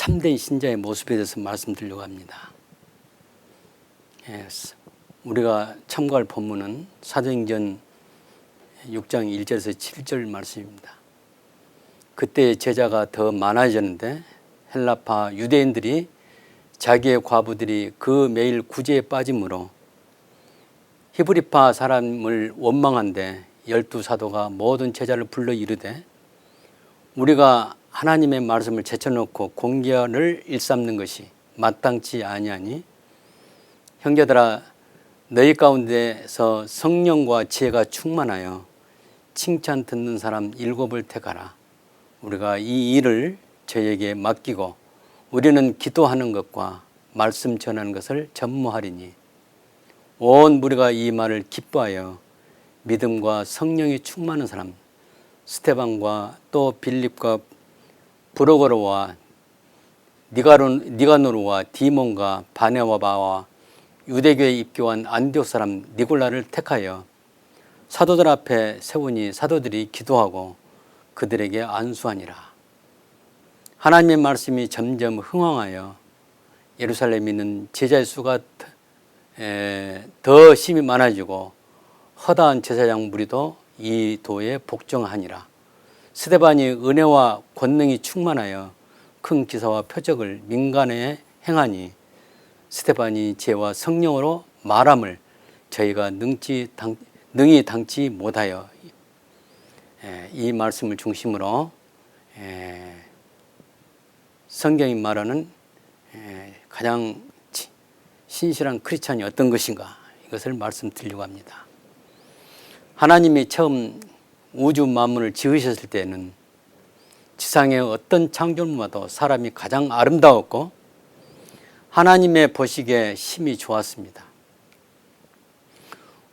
참된 신자의 모습에 대해서 말씀드리려고 합니다. 우리가 참고할 본문은 사도행전 6장 1절에서 7절 말씀입니다. 그때 제자가 더 많아졌는데 헬라파 유대인들이 자기의 과부들이 그 매일 구제에 빠짐으로 히브리파 사람을 원망한데 12사도가 모든 제자를 불러 이르되 우리가 하나님의 말씀을 제쳐놓고 공견을 일삼는 것이 마땅치 아니하니 형제들아 너희 가운데서 성령과 지혜가 충만하여 칭찬 듣는 사람 7을 택하라. 우리가 이 일을 저에게 맡기고 우리는 기도하는 것과 말씀 전하는 것을 전무하리니 온 무리가 이 말을 기뻐하여 믿음과 성령이 충만한 사람 스데반과 또 빌립과 브로거로와 니가노르와 디몬과 바네바와 유대교에 입교한 안디옥 사람 니골라를 택하여 사도들 앞에 세우니 사도들이 기도하고 그들에게 안수하니라. 하나님의 말씀이 점점 흥황하여 예루살렘에 있는 제자의 수가 더 심히 많아지고 허다한 제사장 무리도 이 도에 복종하니라. 스데반이 은혜와 권능이 충만하여 큰 기사와 표적을 민간에 행하니 스데반이 죄와 성령으로 말함을 저희가 능히 당치 못하여 이 말씀을 중심으로 성경이 말하는 가장 신실한 크리스찬이 어떤 것인가 이것을 말씀드리려고 합니다. 하나님이 처음 우주 만물을 지으셨을 때는 지상의 어떤 창조물마다 사람이 가장 아름다웠고 하나님의 보시기에 심히 좋았습니다.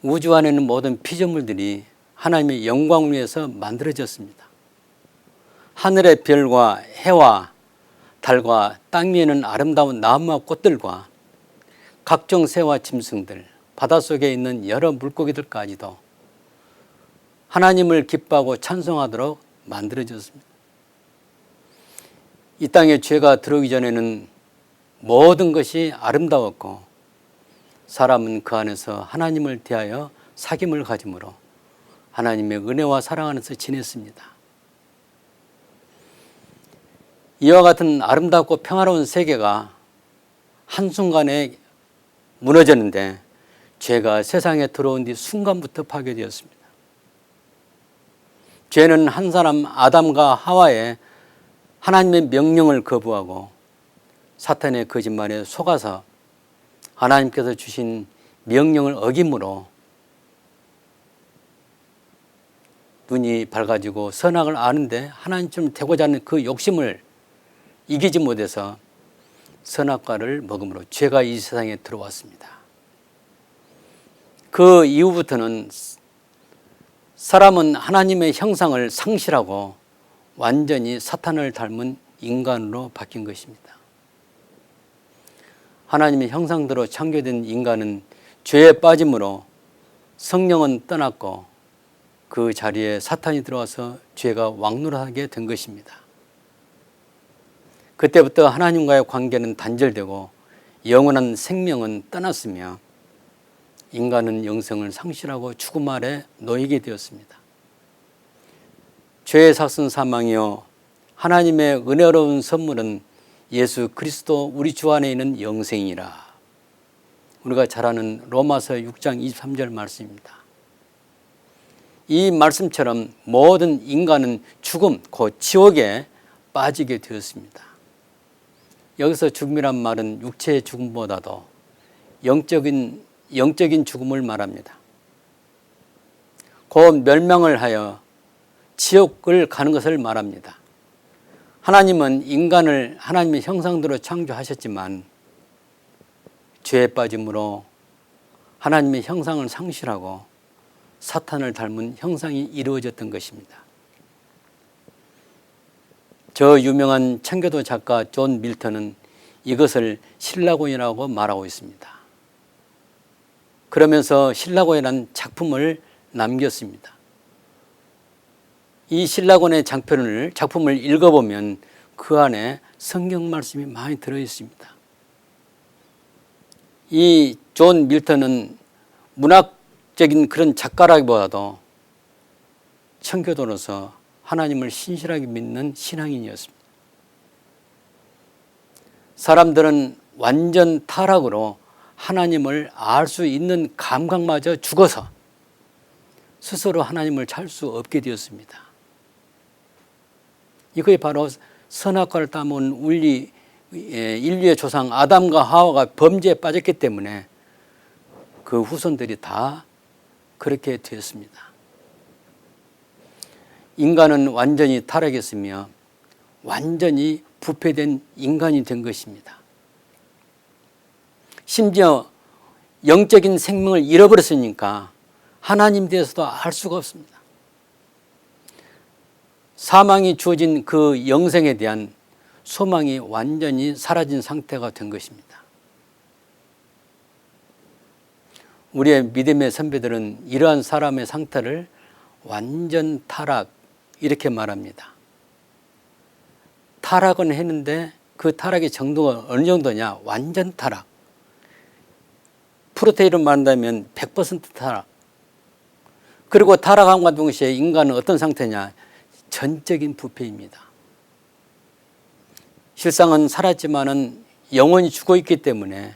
우주 안에는 모든 피조물들이 하나님의 영광을 위해서 만들어졌습니다. 하늘의 별과 해와 달과 땅 위에는 아름다운 나무와 꽃들과 각종 새와 짐승들, 바닷속에 있는 여러 물고기들까지도 하나님을 기뻐하고 찬송하도록 만들어졌습니다. 이 땅에 죄가 들어오기 전에는 모든 것이 아름다웠고 사람은 그 안에서 하나님을 대하여 사귐을 가짐으로 하나님의 은혜와 사랑 안에서 지냈습니다. 이와 같은 아름답고 평화로운 세계가 한순간에 무너졌는데 죄가 세상에 들어온 뒤 순간부터 파괴되었습니다. 죄는 한 사람 아담과 하와의 하나님의 명령을 거부하고 사탄의 거짓말에 속아서 하나님께서 주신 명령을 어김으로 눈이 밝아지고 선악을 아는데 하나님처럼 되고자 하는 그 욕심을 이기지 못해서 선악과를 먹음으로 죄가 이 세상에 들어왔습니다. 그 이후부터는 사람은 하나님의 형상을 상실하고 완전히 사탄을 닮은 인간으로 바뀐 것입니다. 하나님의 형상대로 창조된 인간은 죄에 빠짐으로 성령은 떠났고 그 자리에 사탄이 들어와서 죄가 왕노릇하게 된 것입니다. 그때부터 하나님과의 관계는 단절되고 영원한 생명은 떠났으며 인간은 영생을 상실하고 죽음 아래 놓이게 되었습니다. 죄의 삭은 사망이요 하나님의 은혜로운 선물은 예수 그리스도 우리 주 안에 있는 영생이라. 우리가 잘 아는 로마서 6장 23절 말씀입니다. 이 말씀처럼 모든 인간은 죽음, 곧 지옥에 빠지게 되었습니다. 여기서 죽음이란 말은 육체의 죽음보다도 영적인 죽음을 말합니다. 곧 멸망을 하여 지옥을 가는 것을 말합니다. 하나님은 인간을 하나님의 형상대로 창조하셨지만 죄에 빠짐으로 하나님의 형상을 상실하고 사탄을 닮은 형상이 이루어졌던 것입니다. 저 유명한 청교도 작가 존 밀턴은 이것을 신라곤이라고 말하고 있습니다. 그러면서 신라곤이라는 작품을 남겼습니다. 이 신라곤의 작품을 읽어보면 그 안에 성경 말씀이 많이 들어 있습니다. 이 존 밀턴은 문학적인 그런 작가라기보다도 청교도로서 하나님을 신실하게 믿는 신앙인이었습니다. 사람들은 완전 타락으로 하나님을 알 수 있는 감각마저 죽어서 스스로 하나님을 잘 수 없게 되었습니다. 이것이 바로 선악과를 따먹은 인류의 조상 아담과 하와가 범죄에 빠졌기 때문에 그 후손들이 다 그렇게 되었습니다. 인간은 완전히 타락했으며 완전히 부패된 인간이 된 것입니다. 심지어 영적인 생명을 잃어버렸으니까 하나님 대해서도 알 수가 없습니다. 사망이 주어진 그 영생에 대한 소망이 완전히 사라진 상태가 된 것입니다. 우리의 믿음의 선배들은 이러한 사람의 상태를 완전 타락 이렇게 말합니다. 타락은 했는데 그 타락의 정도가 어느 정도냐? 완전 타락. 프로테인으로 말한다면 100% 타락. 그리고 타락함과 동시에 인간은 어떤 상태냐? 전적인 부패입니다. 실상은 살았지만은 영원히 죽어 있기 때문에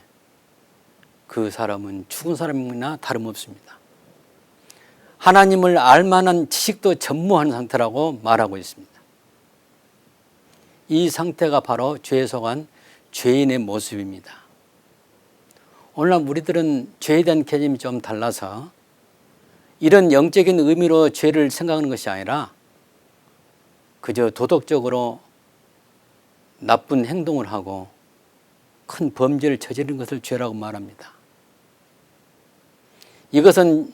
그 사람은 죽은 사람이나 다름없습니다. 하나님을 알 만한 지식도 전무한 상태라고 말하고 있습니다. 이 상태가 바로 죄에 속한 죄인의 모습입니다. 오늘날 우리들은 죄에 대한 개념이 좀 달라서 이런 영적인 의미로 죄를 생각하는 것이 아니라 그저 도덕적으로 나쁜 행동을 하고 큰 범죄를 저지른 것을 죄라고 말합니다. 이것은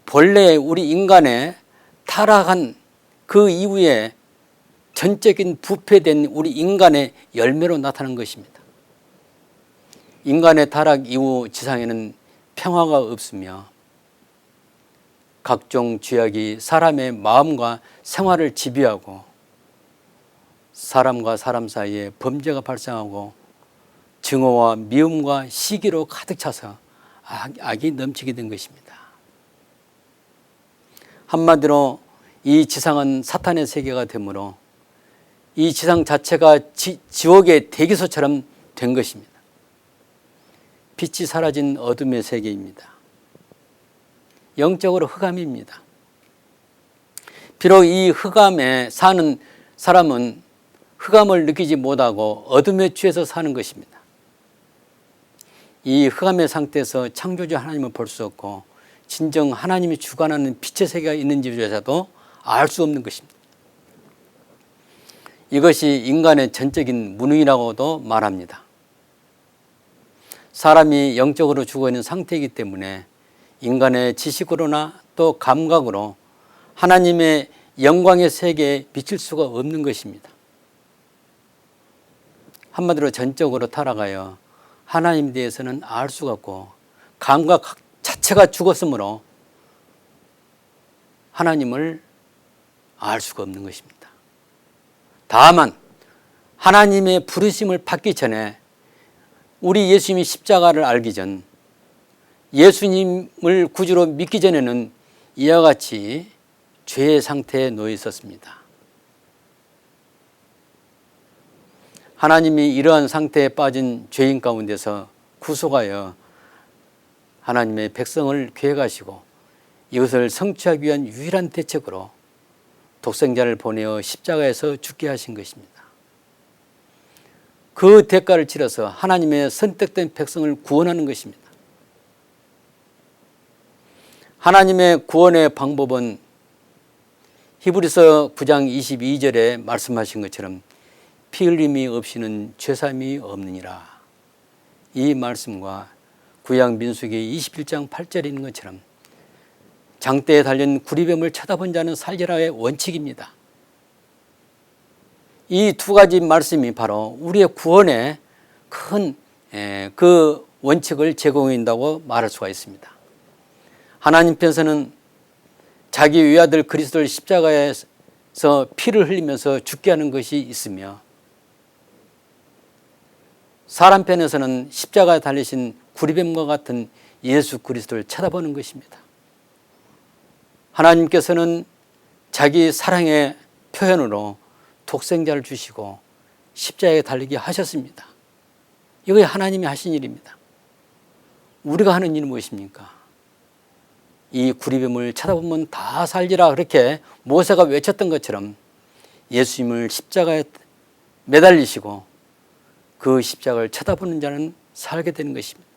본래 우리 인간의 타락한 그 이후에 전적인 부패된 우리 인간의 열매로 나타난 것입니다. 인간의 타락 이후 지상에는 평화가 없으며 각종 죄악이 사람의 마음과 생활을 지배하고 사람과 사람 사이에 범죄가 발생하고 증오와 미움과 시기로 가득 차서 악이 넘치게 된 것입니다. 한마디로 이 지상은 사탄의 세계가 되므로 이 지상 자체가 지옥의 대기소처럼 된 것입니다. 빛이 사라진 어둠의 세계입니다. 영적으로 흑암입니다. 비록 이 흑암에 사는 사람은 흑암을 느끼지 못하고 어둠에 취해서 사는 것입니다. 이 흑암의 상태에서 창조주 하나님을 볼 수 없고 진정 하나님이 주관하는 빛의 세계가 있는지조차도 알 수 없는 것입니다. 이것이 인간의 전적인 무능이라고도 말합니다. 사람이 영적으로 죽어있는 상태이기 때문에 인간의 지식으로나 또 감각으로 하나님의 영광의 세계에 미칠 수가 없는 것입니다. 한마디로 전적으로 타락하여 하나님에 대해서는 알 수가 없고 감각 자체가 죽었으므로 하나님을 알 수가 없는 것입니다. 다만 하나님의 부르심을 받기 전에 우리 예수님이 십자가를 알기 전 예수님을 구주로 믿기 전에는 이와 같이 죄의 상태에 놓여 있었습니다. 하나님이 이러한 상태에 빠진 죄인 가운데서 구속하여 하나님의 백성을 계획하시고 이것을 성취하기 위한 유일한 대책으로 독생자를 보내어 십자가에서 죽게 하신 것입니다. 그 대가를 치러서 하나님의 선택된 백성을 구원하는 것입니다. 하나님의 구원의 방법은 히브리서 9장 22절에 말씀하신 것처럼 피 흘림이 없이는 죄사함이 없느니라. 이 말씀과 구약 민수기 21장 8절에 있는 것처럼 장대에 달린 구리뱀을 쳐다본 자는 살리라의 원칙입니다. 이 두 가지 말씀이 바로 우리의 구원에 큰 그 원칙을 제공한다고 말할 수가 있습니다. 하나님께서는 자기 외아들 그리스도를 십자가에서 피를 흘리면서 죽게 하는 것이 있으며 사람 편에서는 십자가에 달리신 구리뱀과 같은 예수 그리스도를 쳐다보는 것입니다. 하나님께서는 자기 사랑의 표현으로 독생자를 주시고 십자가에 달리게 하셨습니다. 이게 하나님이 하신 일입니다. 우리가 하는 일은 무엇입니까? 이 구리뱀을 쳐다보면 다 살리라 그렇게 모세가 외쳤던 것처럼 예수님을 십자가에 매달리시고 그 십자가를 쳐다보는 자는 살게 되는 것입니다.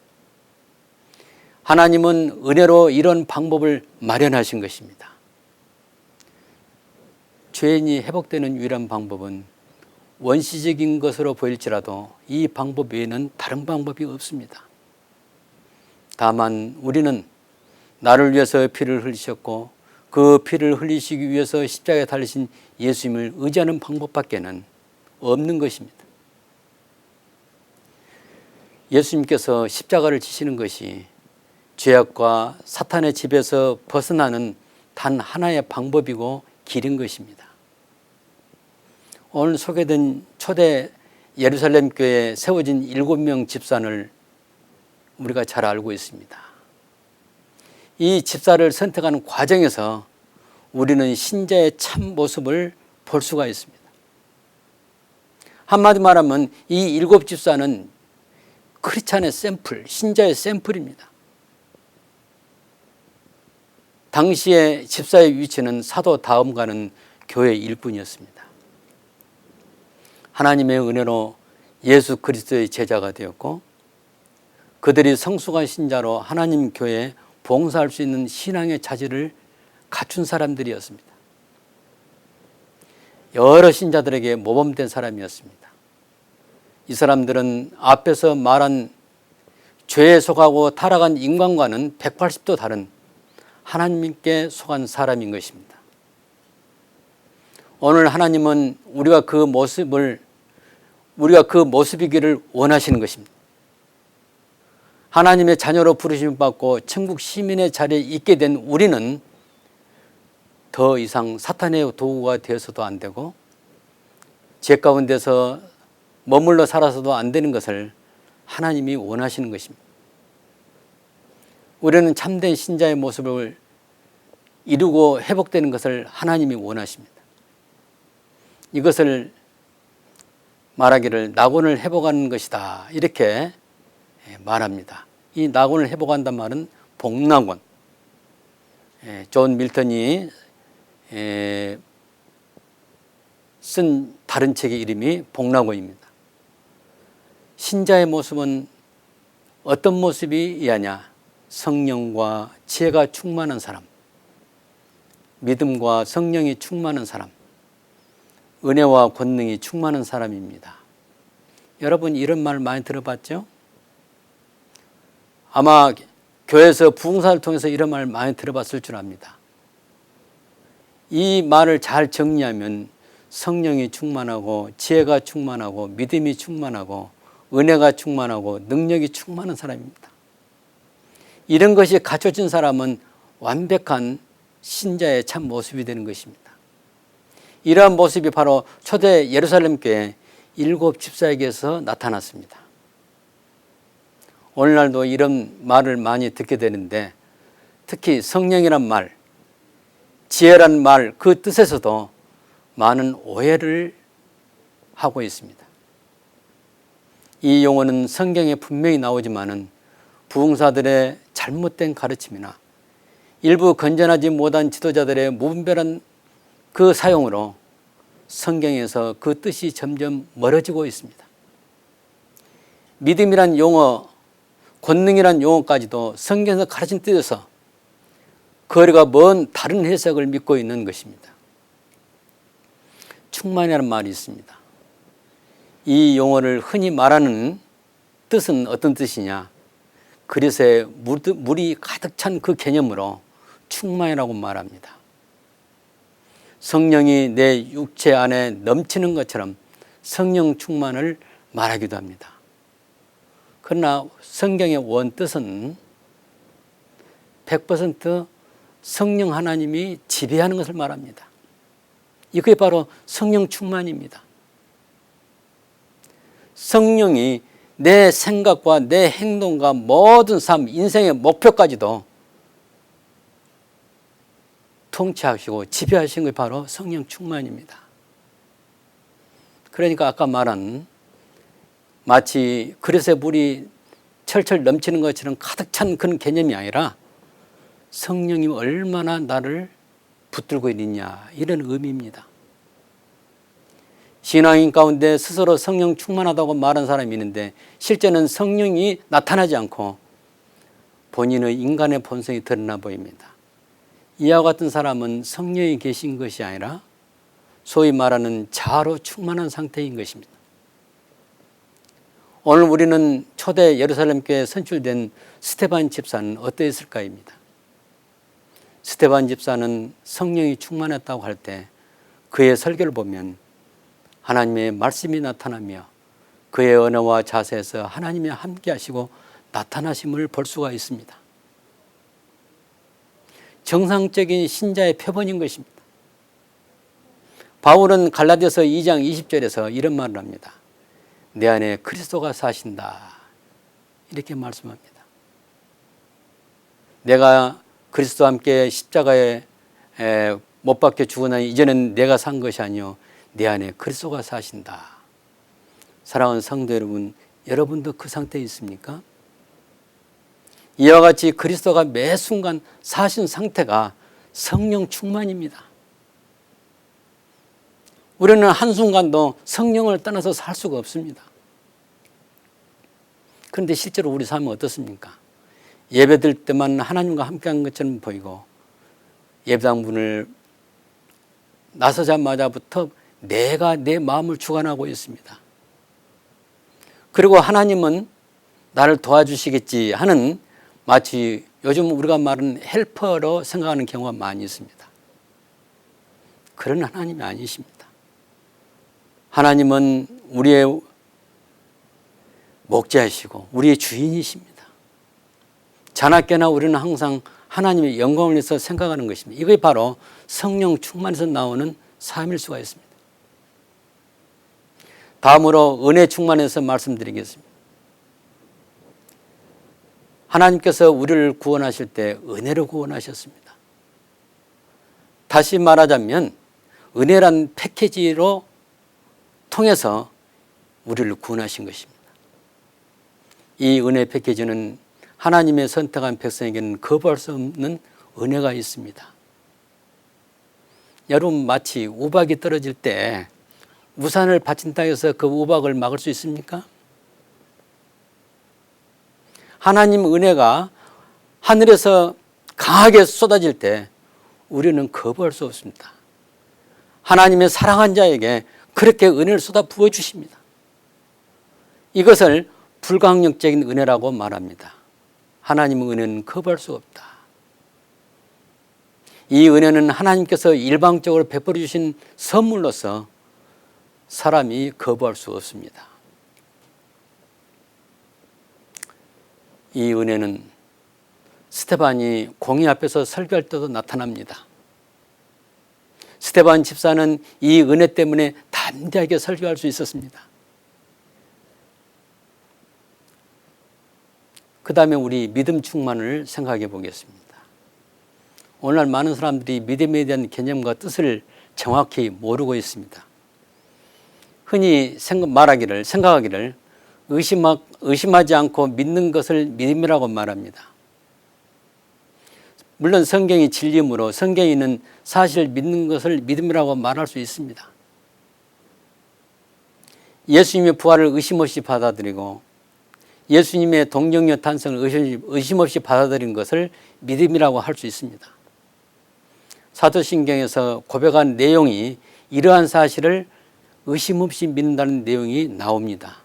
하나님은 은혜로 이런 방법을 마련하신 것입니다. 죄인이 회복되는 유일한 방법은 원시적인 것으로 보일지라도 이 방법 외에는 다른 방법이 없습니다. 다만 우리는 나를 위해서 피를 흘리셨고 그 피를 흘리시기 위해서 십자가에 달리신 예수님을 의지하는 방법밖에는 없는 것입니다. 예수님께서 십자가를 지시는 것이 죄악과 사탄의 집에서 벗어나는 단 하나의 방법이고 길인 것입니다. 오늘 소개된 초대 예루살렘 교회에 세워진 7명 집사를 우리가 잘 알고 있습니다. 이 집사를 선택하는 과정에서 우리는 신자의 참 모습을 볼 수가 있습니다. 한마디 말하면 이 7 집사는 크리스찬의 샘플, 신자의 샘플입니다. 당시의 집사의 위치는 사도 다음가는 교회 일꾼이었습니다. 하나님의 은혜로 예수 그리스도의 제자가 되었고 그들이 성숙한 신자로 하나님 교회에 봉사할 수 있는 신앙의 자질을 갖춘 사람들이었습니다. 여러 신자들에게 모범된 사람이었습니다. 이 사람들은 앞에서 말한 죄에 속하고 타락한 인간과는 180도 다른 하나님께 속한 사람인 것입니다. 오늘 하나님은 우리가 그 모습이기를 원하시는 것입니다. 하나님의 자녀로 부르심을 받고 천국 시민의 자리에 있게 된 우리는 더 이상 사탄의 도구가 되어서도 안 되고 죄 가운데서 머물러 살아서도 안 되는 것을 하나님이 원하시는 것입니다. 우리는 참된 신자의 모습을 이루고 회복되는 것을 하나님이 원하십니다. 이것을 말하기를 낙원을 회복하는 것이다 이렇게 말합니다. 이 낙원을 회복한단 말은 복낙원. 존 밀턴이 쓴 다른 책의 이름이 복낙원입니다. 신자의 모습은 어떤 모습이야냐? 성령과 지혜가 충만한 사람, 믿음과 성령이 충만한 사람, 은혜와 권능이 충만한 사람입니다. 여러분 이런 말 많이 들어봤죠? 아마 교회에서 부흥사를 통해서 이런 말 많이 들어봤을 줄 압니다. 이 말을 잘 정리하면 성령이 충만하고 지혜가 충만하고 믿음이 충만하고 은혜가 충만하고 능력이 충만한 사람입니다. 이런 것이 갖춰진 사람은 완벽한 신자의 참 모습이 되는 것입니다. 이러한 모습이 바로 초대 예루살렘 교회 7 집사에게서 나타났습니다. 오늘날도 이런 말을 많이 듣게 되는데 특히 성령이란 말, 지혜란 말 그 뜻에서도 많은 오해를 하고 있습니다. 이 용어는 성경에 분명히 나오지만은 부흥사들의 잘못된 가르침이나 일부 건전하지 못한 지도자들의 무분별한 그 사용으로 성경에서 그 뜻이 점점 멀어지고 있습니다. 믿음이란 용어, 권능이란 용어까지도 성경에서 가르친 뜻에서 거리가 먼 다른 해석을 믿고 있는 것입니다. 충만이라는 말이 있습니다. 이 용어를 흔히 말하는 뜻은 어떤 뜻이냐? 그릇에 물이 가득 찬 그 개념으로 충만이라고 말합니다. 성령이 내 육체 안에 넘치는 것처럼 성령 충만을 말하기도 합니다. 그러나 성경의 원뜻은 100% 성령 하나님이 지배하는 것을 말합니다. 이게 바로 성령 충만입니다. 성령이 내 생각과 내 행동과 모든 삶, 인생의 목표까지도 통치하시고 지배하신 것이 바로 성령 충만입니다. 그러니까 아까 말한 마치 그릇에 물이 철철 넘치는 것처럼 가득 찬 그런 개념이 아니라 성령이 얼마나 나를 붙들고 있느냐, 이런 의미입니다. 신앙인 가운데 스스로 성령 충만하다고 말하는 사람이 있는데 실제는 성령이 나타나지 않고 본인의 인간의 본성이 드러나 보입니다. 이와 같은 사람은 성령이 계신 것이 아니라 소위 말하는 자아로 충만한 상태인 것입니다. 오늘 우리는 초대 예루살렘 교회에 선출된 스데반 집사는 어떠했을까입니다. 스데반 집사는 성령이 충만했다고 할 때 그의 설교를 보면 하나님의 말씀이 나타나며 그의 언어와 자세에서 하나님이 함께 하시고 나타나심을 볼 수가 있습니다. 정상적인 신자의 표본인 것입니다. 바울은 갈라디아서 2장 20절에서 이런 말을 합니다. 내 안에 그리스도가 사신다, 이렇게 말씀합니다. 내가 그리스도와 함께 십자가에 못 박혀 죽고 나니 이제는 내가 산 것이 아니요 내 안에 그리스도가 사신다. 사랑하는 성도 여러분, 여러분도 그 상태에 있습니까? 이와 같이 그리스도가 매 순간 사신 상태가 성령 충만입니다. 우리는 한순간도 성령을 떠나서 살 수가 없습니다. 그런데 실제로 우리 삶은 어떻습니까? 예배드릴 때만 하나님과 함께한 것처럼 보이고 예배당 문을 나서자마자부터 내가 내 마음을 주관하고 있습니다. 그리고 하나님은 나를 도와주시겠지 하는 마치 요즘 우리가 말하는 헬퍼로 생각하는 경우가 많이 있습니다. 그런 하나님이 아니십니다. 하나님은 우리의 목자이시고 우리의 주인이십니다. 자나깨나 우리는 항상 하나님의 영광을 위해서 생각하는 것입니다. 이게 바로 성령 충만에서 나오는 삶일 수가 있습니다. 다음으로 은혜 충만에서 말씀드리겠습니다. 하나님께서 우리를 구원하실 때 은혜로 구원하셨습니다. 다시 말하자면 은혜란 패키지로 통해서 우리를 구원하신 것입니다. 이 은혜 패키지는 하나님의 선택한 백성에게는 거부할 수 없는 은혜가 있습니다. 여러분, 마치 우박이 떨어질 때 우산을 받친다 해서 그 우박을 막을 수 있습니까? 하나님 은혜가 하늘에서 강하게 쏟아질 때 우리는 거부할 수 없습니다. 하나님의 사랑한 자에게 그렇게 은혜를 쏟아 부어주십니다. 이것을 불가항력적인 은혜라고 말합니다. 하나님의 은혜는 거부할 수 없다. 이 은혜는 하나님께서 일방적으로 베풀어 주신 선물로서 사람이 거부할 수 없습니다. 이 은혜는 스데반이 공의 앞에서 설교할 때도 나타납니다. 스데반 집사는 이 은혜 때문에 담대하게 설교할 수 있었습니다. 그 다음에 우리 믿음 충만을 생각해 보겠습니다. 오늘날 많은 사람들이 믿음에 대한 개념과 뜻을 정확히 모르고 있습니다. 흔히 생각하기를 의심하지 않고 믿는 것을 믿음이라고 말합니다. 물론 성경이 진리이므로 성경에 있는 사실을 믿는 것을 믿음이라고 말할 수 있습니다. 예수님의 부활을 의심 없이 받아들이고 예수님의 동정녀 탄생을 의심 없이 받아들인 것을 믿음이라고 할 수 있습니다. 사도신경에서 고백한 내용이 이러한 사실을 의심 없이 믿는다는 내용이 나옵니다.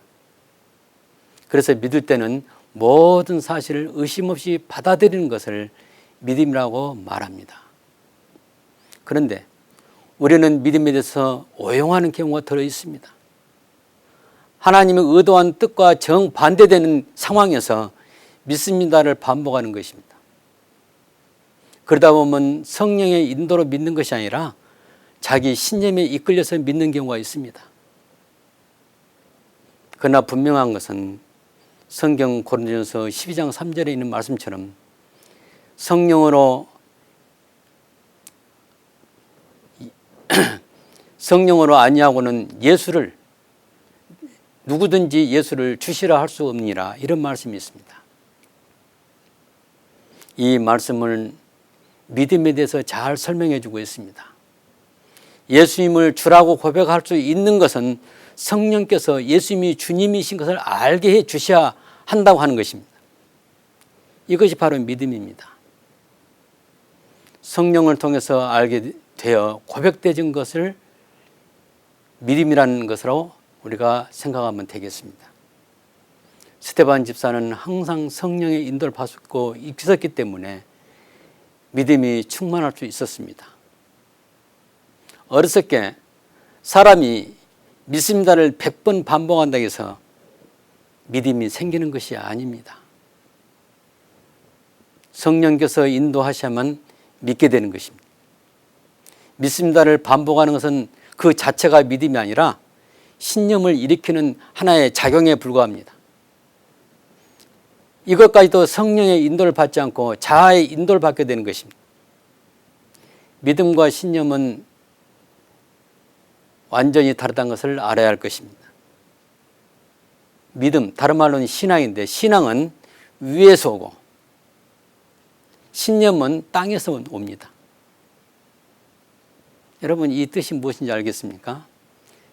그래서 믿을 때는 모든 사실을 의심 없이 받아들이는 것을 믿음이라고 말합니다. 그런데 우리는 믿음에 대해서 오용하는 경우가 들어 있습니다. 하나님의 의도한 뜻과 정반대되는 상황에서 믿습니다를 반복하는 것입니다. 그러다 보면 성령의 인도로 믿는 것이 아니라 자기 신념에 이끌려서 믿는 경우가 있습니다. 그러나 분명한 것은 성경 고린도전서 12장 3절에 있는 말씀처럼 성령으로 아니하고는 예수를 누구든지 예수를 주시라 할 수 없느니라, 이런 말씀이 있습니다. 이 말씀을 믿음에 대해서 잘 설명해 주고 있습니다. 예수님을 주라고 고백할 수 있는 것은 성령께서 예수님이 주님이신 것을 알게 해 주셔야 한다고 하는 것입니다. 이것이 바로 믿음입니다. 성령을 통해서 알게 되어 고백되어진 것을 믿음이라는 것으로 우리가 생각하면 되겠습니다. 스데반 집사는 항상 성령의 인도를 받고 있었기 때문에 믿음이 충만할 수 있었습니다. 어렸을 때 사람이 믿습니다를 100번 반복한다고 해서 믿음이 생기는 것이 아닙니다. 성령께서 인도하셔야만 믿게 되는 것입니다. 믿습니다를 반복하는 것은 그 자체가 믿음이 아니라 신념을 일으키는 하나의 작용에 불과합니다. 이것까지도 성령의 인도를 받지 않고 자아의 인도를 받게 되는 것입니다. 믿음과 신념은 완전히 다르다는 것을 알아야 할 것입니다. 믿음, 다른 말로는 신앙인데, 신앙은 위에서 오고 신념은 땅에서 옵니다. 여러분, 이 뜻이 무엇인지 알겠습니까?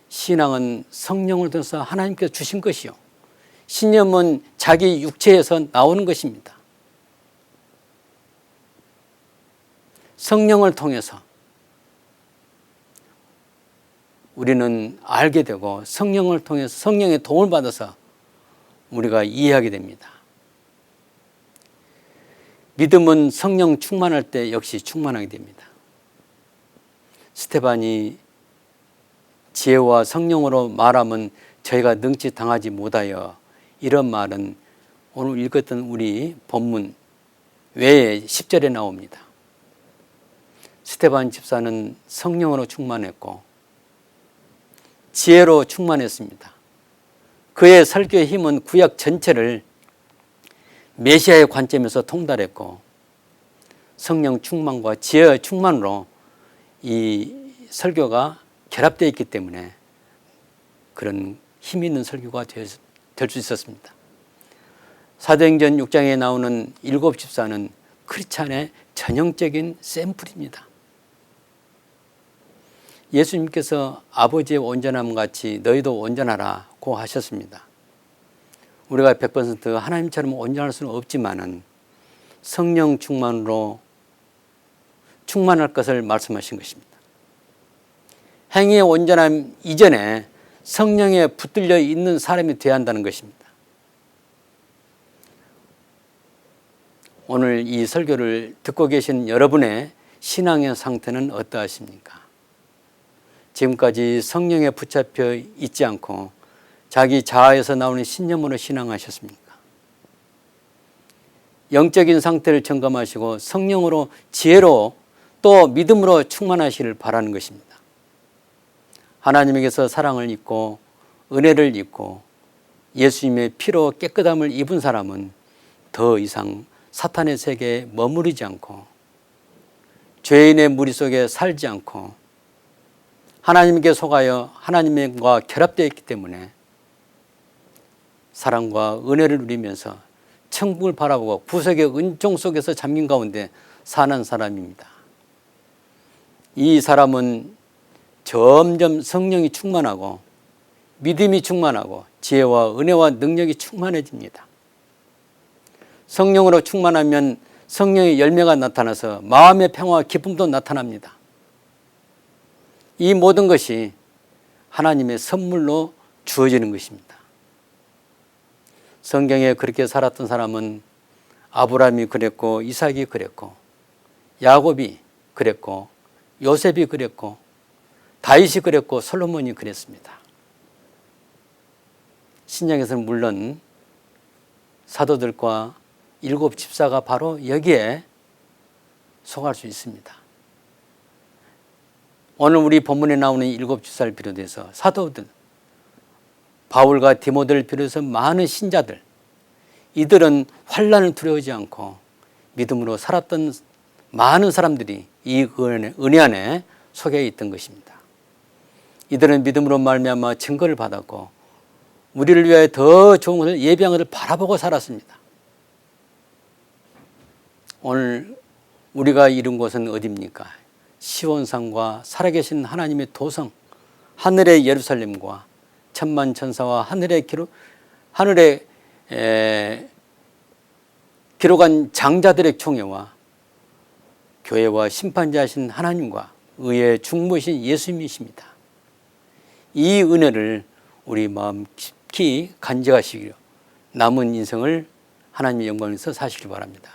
신앙은 성령을 통해서 하나님께서 주신 것이요, 신념은 자기 육체에서 나오는 것입니다. 성령을 통해서 우리는 알게 되고 성령을 통해서 성령의 도움을 받아서 우리가 이해하게 됩니다. 믿음은 성령 충만할 때 역시 충만하게 됩니다. 스데반이 지혜와 성령으로 말하면 저희가 능치 당하지 못하여, 이런 말은 오늘 읽었던 우리 본문 외에 10절에 나옵니다. 스데반 집사는 성령으로 충만했고 지혜로 충만했습니다. 그의 설교의 힘은 구약 전체를 메시아의 관점에서 통달했고 성령 충만과 지혜의 충만으로 이 설교가 결합되어 있기 때문에 그런 힘 있는 설교가 될 수 있었습니다. 사도행전 6장에 나오는 7 집사는 크리스찬의 전형적인 샘플입니다. 예수님께서 아버지의 온전함 같이 너희도 온전하라고 하셨습니다. 우리가 100% 하나님처럼 온전할 수는 없지만은 성령 충만으로 충만할 것을 말씀하신 것입니다. 행위의 온전함 이전에 성령에 붙들려 있는 사람이 되어야 한다는 것입니다. 오늘 이 설교를 듣고 계신 여러분의 신앙의 상태는 어떠하십니까? 지금까지 성령에 붙잡혀 있지 않고 자기 자아에서 나오는 신념으로 신앙하셨습니까? 영적인 상태를 점검하시고 성령으로 지혜로 또 믿음으로 충만하시기를 바라는 것입니다. 하나님에게서 사랑을 입고 은혜를 입고 예수님의 피로 깨끗함을 입은 사람은 더 이상 사탄의 세계에 머무르지 않고 죄인의 무리 속에 살지 않고 하나님께 속하여 하나님과 결합되어 있기 때문에 사랑과 은혜를 누리면서 천국을 바라보고 구속의 은총 속에서 잠긴 가운데 사는 사람입니다. 이 사람은 점점 성령이 충만하고 믿음이 충만하고 지혜와 은혜와 능력이 충만해집니다. 성령으로 충만하면 성령의 열매가 나타나서 마음의 평화와 기쁨도 나타납니다. 이 모든 것이 하나님의 선물로 주어지는 것입니다. 성경에 그렇게 살았던 사람은 아브라함이 그랬고 이삭이 그랬고 야곱이 그랬고 요셉이 그랬고 다윗이 그랬고 솔로몬이 그랬습니다. 신약에서는 물론 사도들과 7 집사가 바로 여기에 속할 수 있습니다. 오늘 우리 본문에 나오는 7 집사를 비롯해서 사도들, 바울과 디모데를 비롯해서 많은 신자들, 이들은 환난을 두려워하지 않고 믿음으로 살았던 많은 사람들이 이 은혜 안에 속해 있던 것입니다. 이들은 믿음으로 말미암아 증거를 받았고 우리를 위하여 더 좋은 것을 예비한 것을 바라보고 살았습니다. 오늘 우리가 이룬 곳은 어디입니까? 시온산과 살아계신 하나님의 도성, 하늘의 예루살렘과 천만 천사와 하늘에 기록한 장자들의 총회와 교회와 심판자이신 하나님과 의의 중보이신 예수님이십니다. 이 은혜를 우리 마음 깊이 간직하시기로 남은 인생을 하나님의 영광에서 사시기 바랍니다.